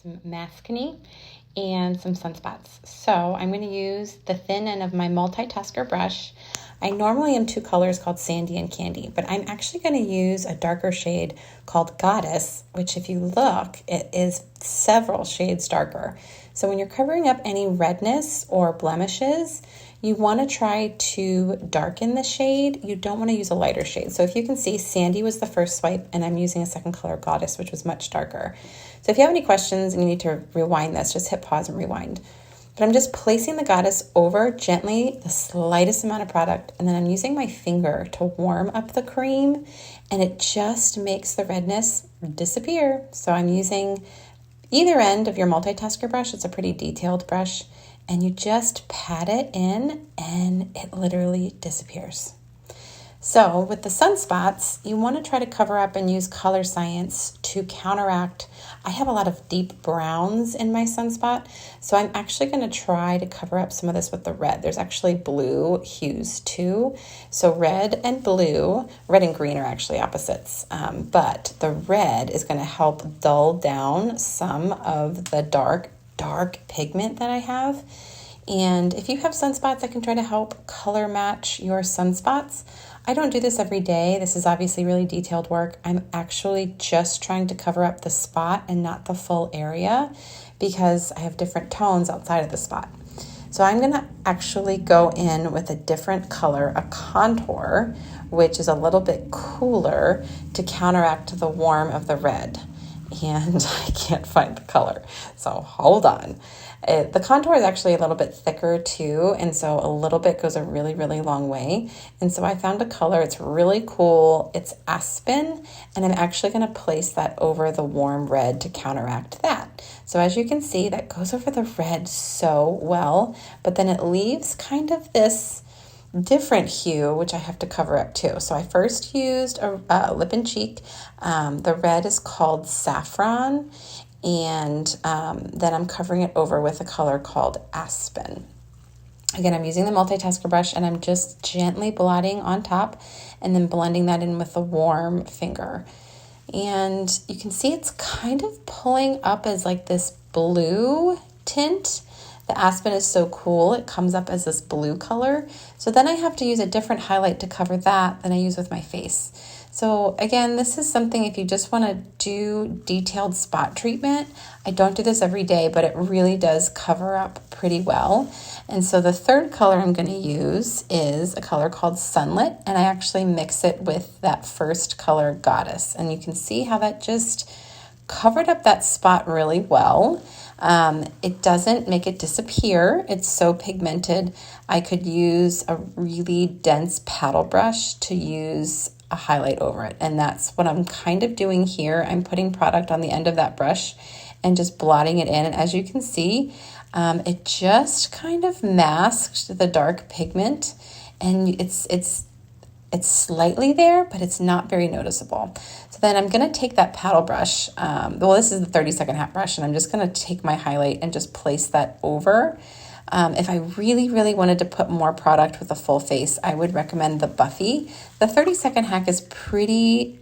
some Maskne, and some sunspots. So I'm going to use the thin end of my multitasker brush. I normally am two colors called Sandy and Candy, but I'm actually going to use a darker shade called Goddess, which if you look, it is several shades darker. So when you're covering up any redness or blemishes, you want to try to darken the shade. You don't want to use a lighter shade. So if you can see, Sandy was the first swipe, and I'm using a second color, Goddess, which was much darker. So if you have any questions and you need to rewind this, just hit pause and rewind. But I'm just placing the Goddess over gently, the slightest amount of product, and then I'm using my finger to warm up the cream, and it just makes the redness disappear. So I'm using either end of your multitasker brush. It's a pretty detailed brush, and you just pat it in and it literally disappears. So with the sunspots, you want to try to cover up and use color science to counteract. I have a lot of deep browns in my sunspot, so I'm actually going to try to cover up some of this with the red. There's actually blue hues too. So red and blue, red and green are actually opposites, but the red is going to help dull down some of the dark pigment that I have. And if you have sunspots, I can try to help color match your sunspots. I don't do this every day. This is obviously really detailed work. I'm actually just trying to cover up the spot and not the full area because I have different tones outside of the spot. So I'm going to actually go in with a different color, a contour, which is a little bit cooler to counteract the warm of the red. And I can't find the color, so hold on. The contour is actually a little bit thicker too, and so a little bit goes a really, really long way. And so I found a color, it's really cool, it's Aspen, and I'm actually going to place that over the warm red to counteract that. So as you can see, that goes over the red so well, but then it leaves kind of this different hue, which I have to cover up too. So I first used a lip and cheek. The red is called Saffron, and then I'm covering it over with a color called Aspen. Again, I'm using the multitasker brush, and I'm just gently blotting on top and then blending that in with a warm finger. And you can see it's kind of pulling up as like this blue tint. The Aspen is so cool. It comes up as this blue color. So then I have to use a different highlight to cover that than I use with my face. So again, this is something if you just want to do detailed spot treatment. I don't do this every day, but it really does cover up pretty well. And so the third color I'm going to use is a color called Sunlit, and I actually mix it with that first color, Goddess. And you can see how that just covered up that spot really well. It doesn't make it disappear. It's so pigmented. I could use a really dense paddle brush to use a highlight over it. And that's what I'm kind of doing here. I'm putting product on the end of that brush and just blotting it in. And as you can see, it just kind of masked the dark pigment, and it's slightly there, but it's not very noticeable. So then I'm going to take that paddle brush. This is the 30-second hat brush, and I'm just going to take my highlight and just place that over. If I really, really wanted to put more product with a full face, I would recommend the Buffy. The 30-second hack is pretty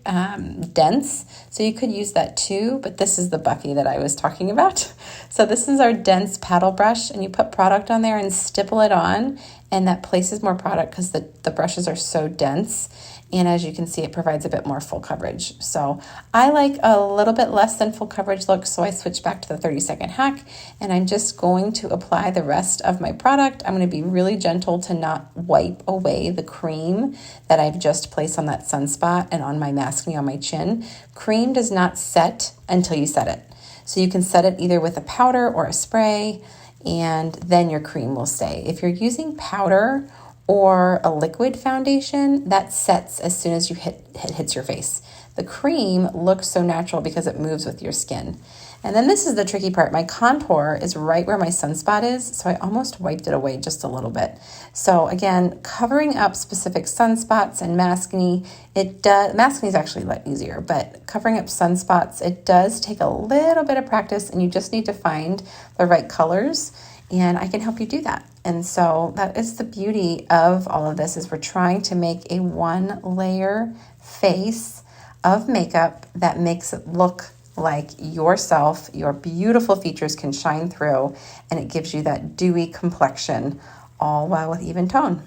dense, so you could use that too, but this is the Buffy that I was talking about. So this is our dense paddle brush, and you put product on there and stipple it on, and that places more product because the brushes are so dense. And as you can see, it provides a bit more full coverage. So I like a little bit less than full coverage look, so I switch back to the 30-second hack, and I'm just going to apply the rest of my product. I'm going to be really gentle to not wipe away the cream that I've just placed on that sunspot and on my Maskne on my chin. Cream does not set until you set it. So you can set it either with a powder or a spray, and then your cream will stay. If you're using powder or a liquid foundation, that sets as soon as you hits your face. The cream looks so natural because it moves with your skin. And then this is the tricky part. My contour is right where my sunspot is, so I almost wiped it away just a little bit. So again, covering up specific sunspots and Maskne, Maskne is actually a lot easier, but covering up sunspots, it does take a little bit of practice, and you just need to find the right colors, and I can help you do that. And so that is the beauty of all of this, is we're trying to make a one layer face of makeup that makes it look like yourself. Your beautiful features can shine through, and it gives you that dewy complexion, all while with even tone.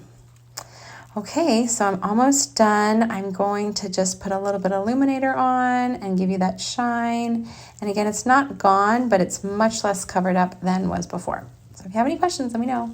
Okay, so I'm almost done. I'm going to just put a little bit of illuminator on and give you that shine. And again, it's not gone, but it's much less covered up than was before. So if you have any questions, let me know.